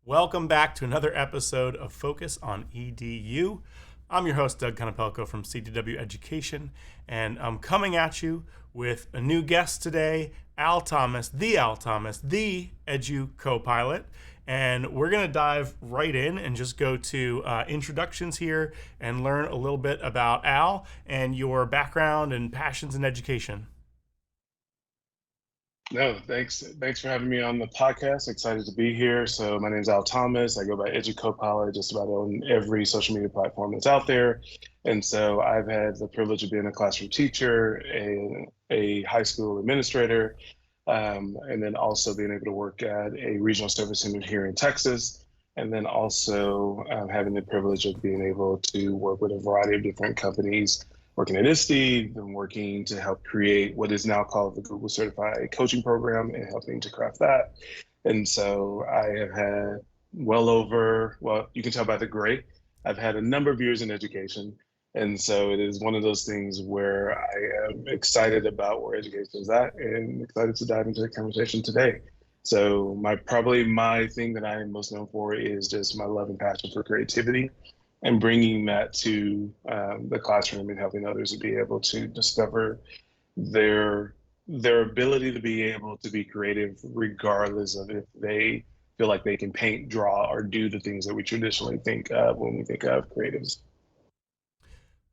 Welcome back to another episode of Focus on EDU. I'm your host, Doug Conopelco from CDW Education, and I'm coming at you with a new guest today, Al Thomas, the Educopilot. And we're going to dive right in and just go to introductions here and learn a little bit about Al and your background and passions in education. No, thanks. Thanks for having me on the podcast. Excited to be here. So my name is Al Thomas. I go by Educopilot just about on every social media platform that's out there. And so I've had the privilege of being a classroom teacher, a high school administrator, and then also being able to work at a regional service center here in Texas. And then also having the privilege of being able to work with a variety of different companies working at ISTE, been working to help create what is now called the Google Certified Coaching Program and helping to craft that. And so I have had well, you can tell by the gray, I've had a number of years in education. And so it is one of those things where I am excited about where education is at and excited to dive into the conversation today. So probably my thing that I am most known for is just my love and passion for creativity and bringing that to the classroom and helping others to be able to discover their ability to be able to be creative regardless of if they feel like they can paint, draw, or do the things that we traditionally think of when we think of creatives.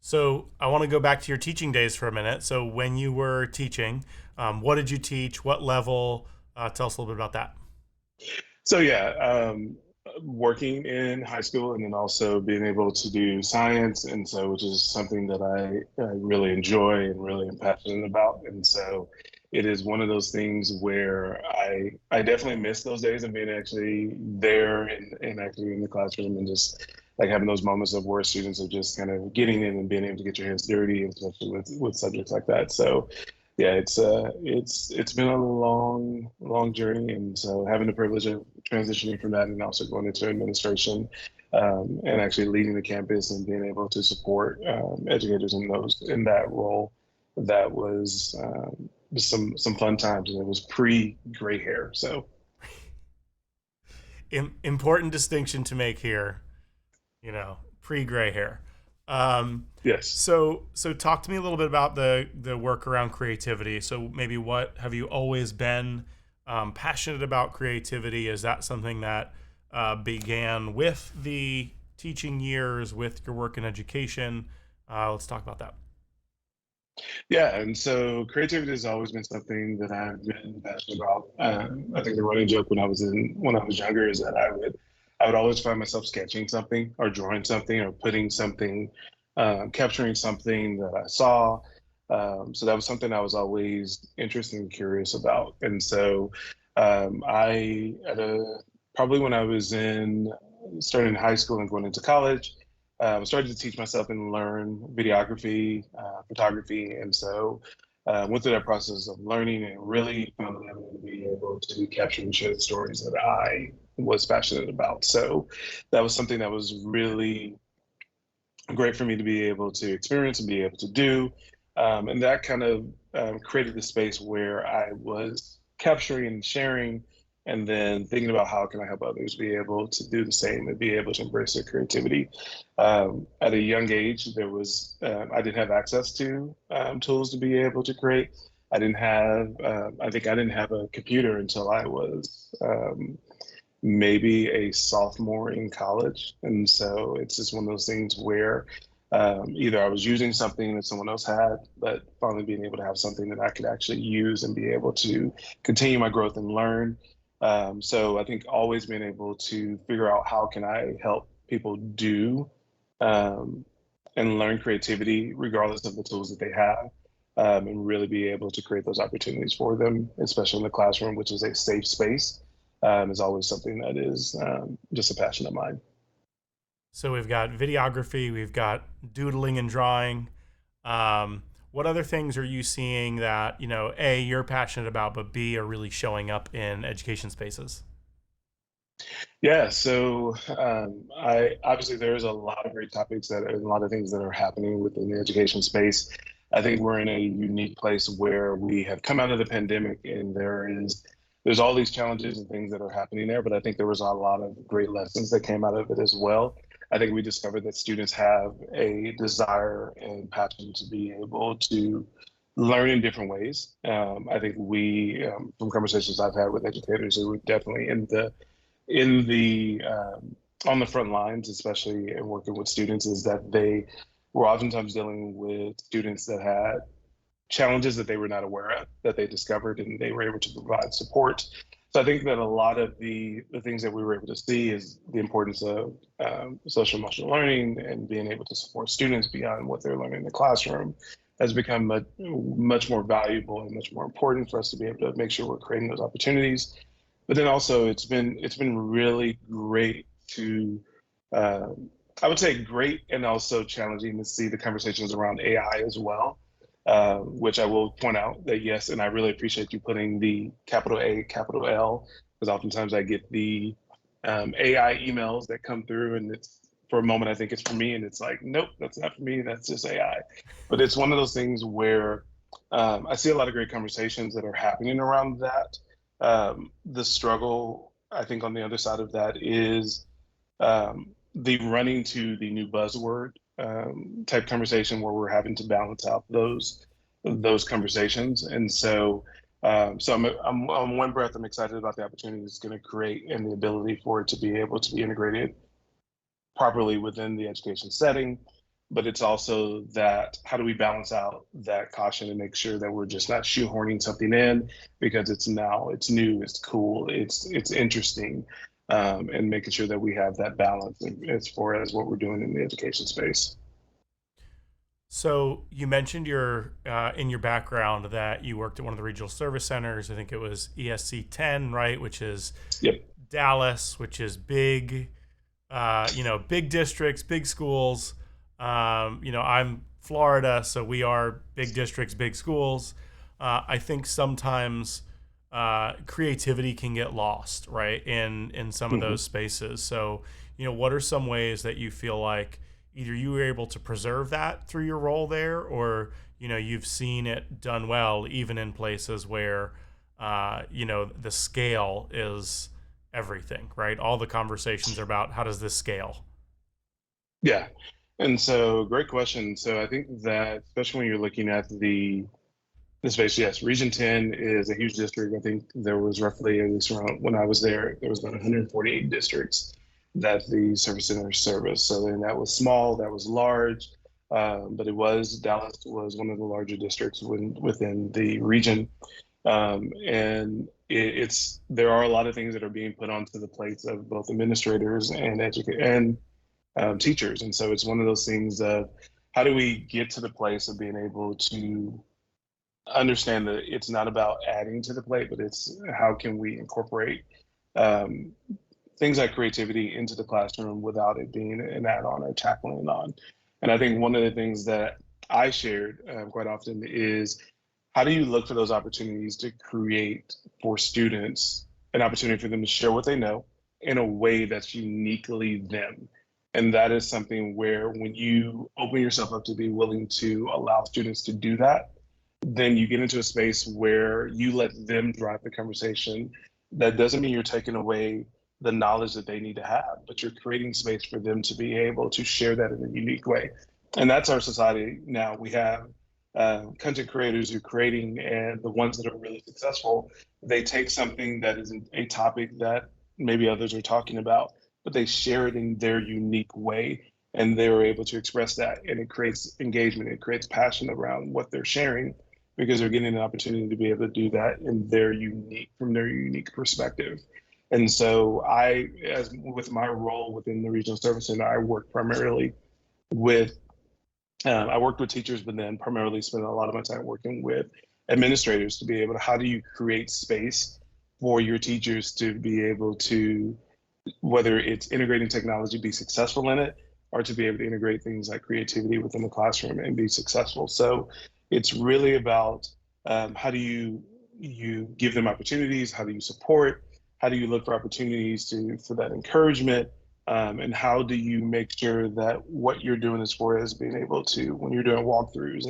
So I want to go back to your teaching days for a minute. So when you were teaching, what did you teach? What level? Tell us a little bit about that. So working in high school and then also being able to do science, and so which is something that I really enjoy and really am passionate about. And so it is one of those things where I definitely miss those days of being actually there and actually in the classroom and just like having those moments of where students are just kind of getting in and being able to get your hands dirty, and especially with subjects like that. So yeah, it's been a long journey, and so having the privilege of transitioning from that and also going into administration, and actually leading the campus and being able to support educators in that role, that was some fun times, and it was pre gray hair. So Important distinction to make here, pre-gray hair. Um, yes. so talk to me a little bit about the work around creativity. So maybe what have you always been passionate about creativity? Is that something that began with the teaching years, with your work in education? Let's talk about that. Yeah, and so creativity has always been something that I've been passionate about. I think the running joke when I was younger is that I would always find myself sketching something or drawing something or putting something, capturing something that I saw. So that was something I was always interested and curious about. And so I at a probably when I was in starting in high school and going into college, started to teach myself and learn videography, photography, and so went through that process of learning and really found that I wanted to be able to capture and share the stories that I was passionate about. So that was something that was really great for me to be able to experience and be able to do, and that kind of created the space where I was capturing and sharing and then thinking about how can I help others be able to do the same and be able to embrace their creativity. At a young age, I didn't have access to tools to be able to create. I think I didn't have a computer until I was maybe a sophomore in college. And so it's just one of those things where either I was using something that someone else had, but finally being able to have something that I could actually use and be able to continue my growth and learn. So I think always being able to figure out how can I help people do um, and learn creativity regardless of the tools that they have, and really be able to create those opportunities for them, especially in the classroom, which is a safe space, is always something that is just a passion of mine. So we've got videography, we've got doodling and drawing. What other things are you seeing that, A, you're passionate about, but B, are really showing up in education spaces? Yeah, so I obviously there's a lot of great topics that and a lot of things that are happening within the education space. I think we're in a unique place where we have come out of the pandemic and there is there's all these challenges and things that are happening there, but I think there was a lot of great lessons that came out of it as well. I think we discovered that students have a desire and passion to be able to learn in different ways. I think from conversations I've had with educators who were definitely in the on the front lines, especially in working with students, is that they were oftentimes dealing with students that had challenges that they were not aware of, that they discovered, and they were able to provide support. So I think that a lot of the things that we were able to see is the importance of social emotional learning and being able to support students beyond what they're learning in the classroom has become much more valuable and much more important for us to be able to make sure we're creating those opportunities. But then also it's been really great to I would say great and also challenging to see the conversations around AI as well, which I will point out that yes, and I really appreciate you putting the capital A, capital L, because oftentimes I get the AI emails that come through, and it's for a moment I think it's for me, and it's like, nope, that's not for me, that's just AI. But it's one of those things where I see a lot of great conversations that are happening around that. The struggle, I think, on the other side of that is the running to the new buzzword type conversation where we're having to balance out those conversations. And so, I'm on one breath, I'm excited about the opportunity it's going to create and the ability for it to be able to be integrated properly within the education setting. But it's also that how do we balance out that caution and make sure that we're just not shoehorning something in because it's new, it's cool, it's interesting, and making sure that we have that balance as far as what we're doing in the education space. So you mentioned your in your background that you worked at one of the regional service centers. I think it was ESC 10, right? Which is Yep. Dallas, which is big, big districts, big schools. I'm Florida, so we are big districts, big schools. I think sometimes creativity can get lost, right, in some of Hmm. those spaces. So, what are some ways that you feel like either you were able to preserve that through your role there, or you've seen it done well, even in places where the scale is everything, right? All the conversations are about how does this scale. Yeah. And so, great question. So, I think that especially when you're looking at the space, yes, Region 10 is a huge district. I think there was roughly, at least around when I was there was about 148 districts that the service center serviced. So then that was small, that was large, but Dallas was one of the larger districts within the region. And there are a lot of things that are being put onto the plates of both administrators and teachers. And so it's one of those things of how do we get to the place of being able to understand that it's not about adding to the plate, but it's how can we incorporate um, things like creativity into the classroom without it being an add-on or tackling on. And I think one of the things that I shared quite often is how do you look for those opportunities to create for students an opportunity for them to share what they know in a way that's uniquely them. And that is something where when you open yourself up to be willing to allow students to do that, then you get into a space where you let them drive the conversation. That doesn't mean you're taking away the knowledge that they need to have, but you're creating space for them to be able to share that in a unique way. And that's our society now. We have content creators who are creating, and the ones that are really successful, they take something that is a topic that maybe others are talking about, but they share it in their unique way. And they're able to express that, and it creates engagement, it creates passion around what they're sharing because they're getting an opportunity to be able to do that from their unique perspective. And so as with my role within the regional service center, with I worked with teachers, but then primarily spent a lot of my time working with administrators to be able to how do you create space for your teachers to be able to, whether it's integrating technology, be successful in it, or to be able to integrate things like creativity within the classroom and be successful. So it's really about how do you give them opportunities, how do you support, how do you look for opportunities for that encouragement, and how do you make sure that what you're doing as far as being able to when you're doing walkthroughs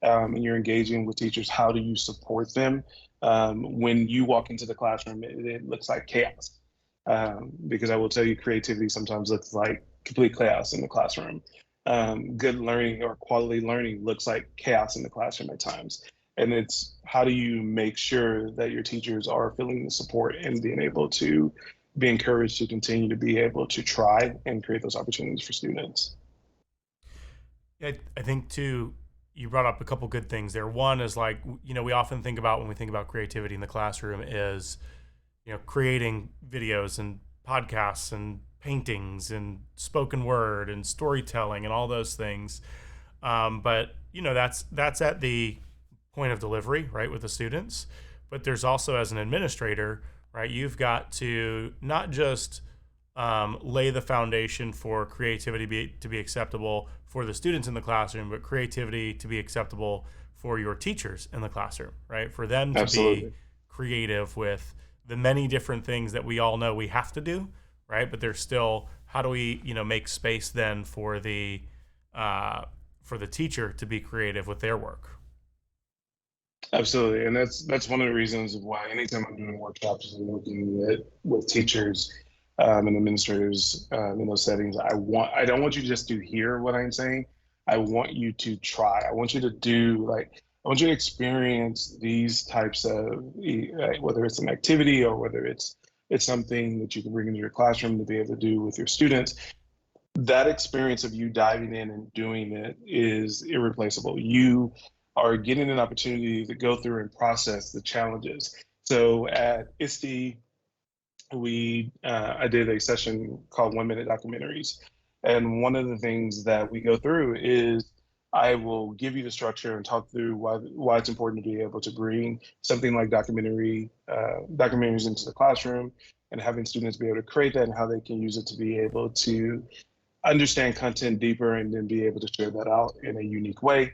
and you're engaging with teachers, how do you support them when you walk into the classroom? It looks like chaos, because I will tell you, creativity sometimes looks like complete chaos in the classroom. Good learning or quality learning looks like chaos in the classroom at times. And it's how do you make sure that your teachers are feeling the support and being able to be encouraged to continue to be able to try and create those opportunities for students. I think too, you brought up a couple good things there. One is like, we often think about when we think about creativity in the classroom is, creating videos and podcasts and paintings and spoken word and storytelling and all those things. But that's at the point of delivery, right, with the students. But there's also, as an administrator, right, you've got to not just lay the foundation for creativity to be acceptable for the students in the classroom, but creativity to be acceptable for your teachers in the classroom, right? For them to be Absolutely. creative with the many different things that we all know we have to do, right? But there's still, how do we, make space then for the teacher to be creative with their work? Absolutely. And that's one of the reasons why anytime I'm doing workshops and working with teachers and administrators in those settings, I don't want you just to hear what I'm saying. I want you to try. I want you to do I want you to experience these types of whether it's an activity or whether it's something that you can bring into your classroom to be able to do with your students. That experience of you diving in and doing it is irreplaceable. You are getting an opportunity to go through and process the challenges. So at ISTE, I did a session called 1 Minute Documentaries, and one of the things that we go through is I will give you the structure and talk through why it's important to be able to bring something like documentaries into the classroom, and having students be able to create that and how they can use it to be able to understand content deeper and then be able to share that out in a unique way.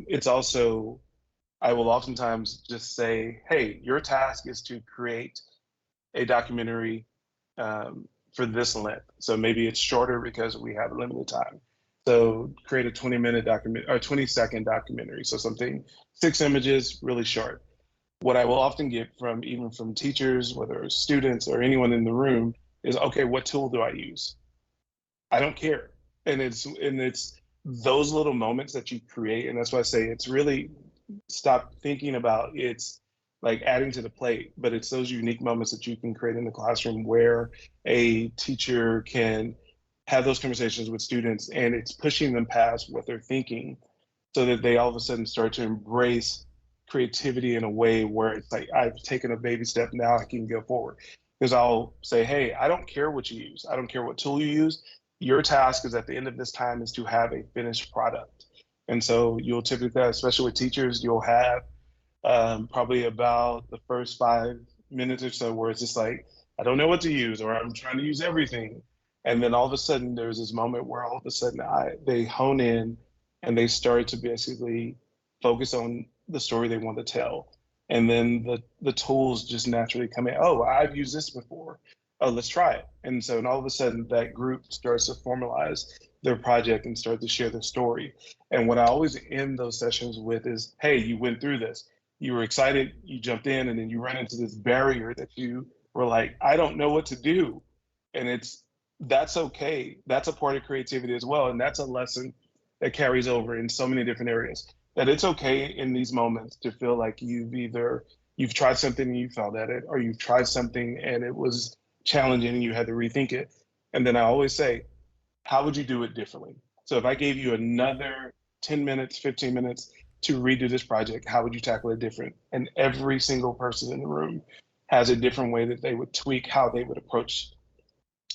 It's also, I will oftentimes just say, hey, your task is to create a documentary for this length. So maybe it's shorter because we have limited time. So create a 20-minute document or 20-second documentary. So something, 6 images, really short. What I will often get from even from teachers, whether it's students or anyone in the room, is okay, what tool do I use? I don't care. And it's those little moments that you create, and that's why I say it's really stop thinking about it's like adding to the plate, but it's those unique moments that you can create in the classroom where a teacher can have those conversations with students and it's pushing them past what they're thinking so that they all of a sudden start to embrace creativity in a way where it's like I've taken a baby step, now I can go forward. Because I'll say, hey, I don't care what you use, I don't care what tool you use, your task is at the end of this time is to have a finished product. And so you'll typically, especially with teachers, you'll have probably about the first 5 minutes or so where it's just like, I don't know what to use, or I'm trying to use everything. And then all of a sudden, there's this moment where all of a sudden they hone in and they start to basically focus on the story they want to tell. And then the tools just naturally come in. Oh, I've used this before. Oh, let's try it. And all of a sudden, that group starts to formalize their project and start to share their story. And what I always end those sessions with is, hey, you went through this, you were excited, you jumped in, and then you ran into this barrier that you were like, I don't know what to do. And that's okay. That's a part of creativity as well. And that's a lesson that carries over in so many different areas. That it's okay in these moments to feel like you've tried something and you failed at it, or you've tried something and it was challenging and you had to rethink it. And then I always say, how would you do it differently? So if I gave you another 10 minutes, 15 minutes to redo this project, how would you tackle it different? And every single person in the room has a different way that they would tweak how they would approach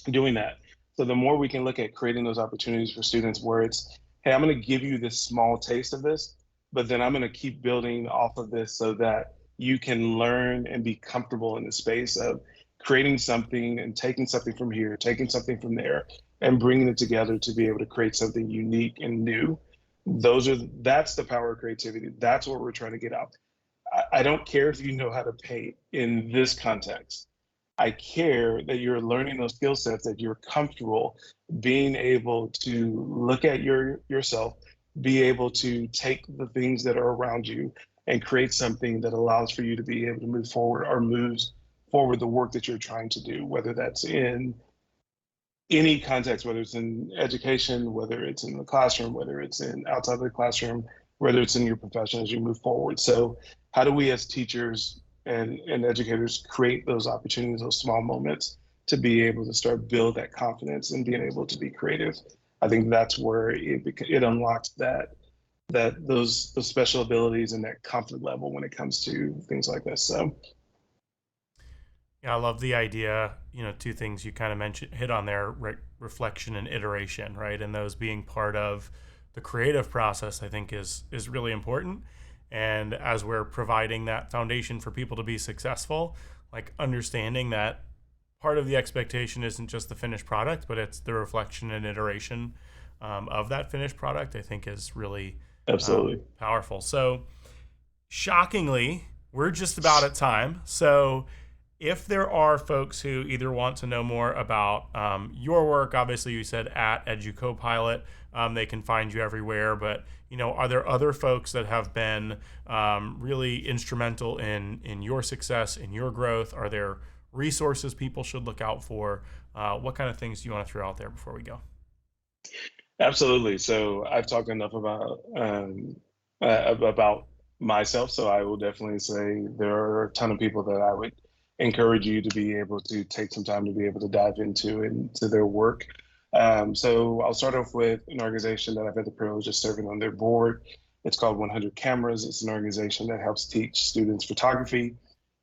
doing that. So the more we can look at creating those opportunities for students where it's, hey, I'm going to give you this small taste of this, but then I'm going to keep building off of this so that you can learn and be comfortable in the space of creating something and taking something from here, taking something from there, and bringing it together to be able to create something unique and new. That's the power of creativity. That's what we're trying to get out. I don't care if you know how to paint in this context. I care that you're learning those skill sets, that you're comfortable being able to look at yourself be able to take the things that are around you and create something that allows for you to be able to move forward or moves forward the work that you're trying to do, whether that's in any context, whether it's in education, whether it's in the classroom, whether it's in outside of the classroom, whether it's in your profession as you move forward. So how do we as teachers and educators create those opportunities, those small moments to be able to start build that confidence and being able to be creative? I think that's where it unlocks those special abilities and that comfort level when it comes to things like this. So Yeah, I love the idea. Two things you kind of hit on there: reflection and iteration, right? And those being part of the creative process, I think is really important. And as we're providing that foundation for people to be successful, like understanding that part of the expectation isn't just the finished product, but it's the reflection and iteration of that finished product, I think is really absolutely. powerful. So, shockingly, we're just about at time. So, if there are folks who either want to know more about your work, obviously you said at Educopilot, they can find you everywhere. But are there other folks that have been really instrumental in your success, in your growth? Are there resources people should look out for? What kind of things do you want to throw out there before we go? Absolutely. So I've talked enough about myself. So I will definitely say there are a ton of people that I would encourage you to be able to take some time to be able to dive into their work. So I'll start off with an organization that I've had the privilege of serving on their board. It's called 100 Cameras. It's an organization that helps teach students photography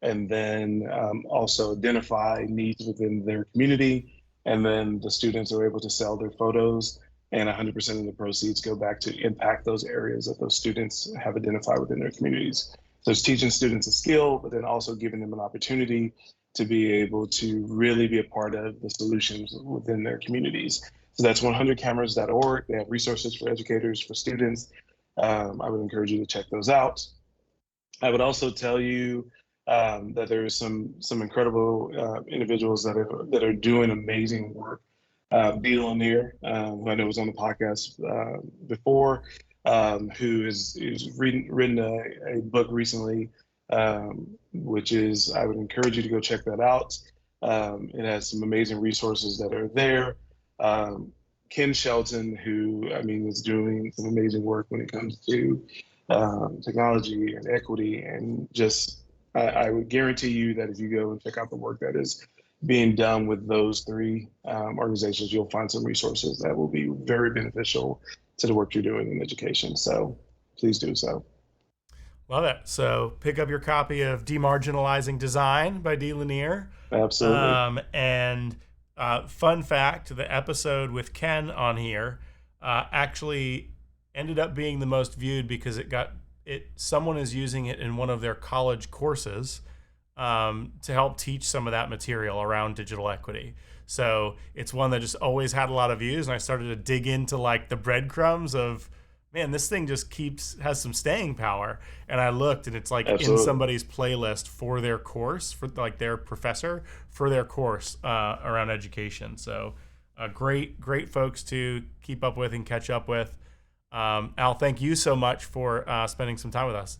and then also identify needs within their community. And then the students are able to sell their photos, and 100% of the proceeds go back to impact those areas that those students have identified within their communities. So it's teaching students a skill, but then also giving them an opportunity to be able to really be a part of the solutions within their communities. So that's 100cameras.org. They have resources for educators, for students. I would encourage you to check those out. I would also tell you that there are some incredible individuals that are doing amazing work. Dee Lanier, who I know was on the podcast before, who is written a book recently, which is, I would encourage you to go check that out. It has some amazing resources that are there. Ken Shelton, who I mean is doing some amazing work when it comes to technology and equity, and just I would guarantee you that if you go and check out the work that is being done with those three organizations, you'll find some resources that will be very beneficial to the work you're doing in education. So please do so. Love it. So pick up your copy of Demarginalizing Design by Dee Lanier. Absolutely. And fun fact, the episode with Ken on here actually ended up being the most viewed because someone is using it in one of their college courses to help teach some of that material around digital equity. So it's one that just always had a lot of views, and I started to dig into like the breadcrumbs of, man, this thing just has some staying power. And I looked, and it's like Absolutely. in somebody's playlist for their course, for like their professor for their course around education. So great folks to keep up with and catch up with. Al, thank you so much for spending some time with us.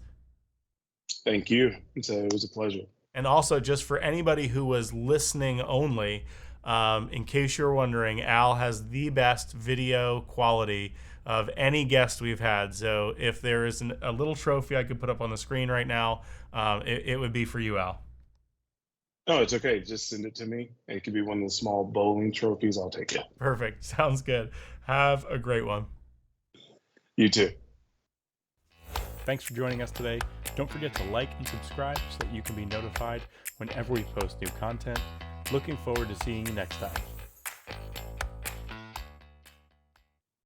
Thank you. It was a pleasure. And also, just for anybody who was listening only, in case you're wondering, Al has the best video quality of any guest we've had. So if there is a little trophy I could put up on the screen right now, it would be for you, Al. No, it's okay. Just send it to me. It could be one of the small bowling trophies. I'll take it. Perfect. Sounds good. Have a great one. You too. Thanks for joining us today. Don't forget to like and subscribe so that you can be notified whenever we post new content. Looking forward to seeing you next time.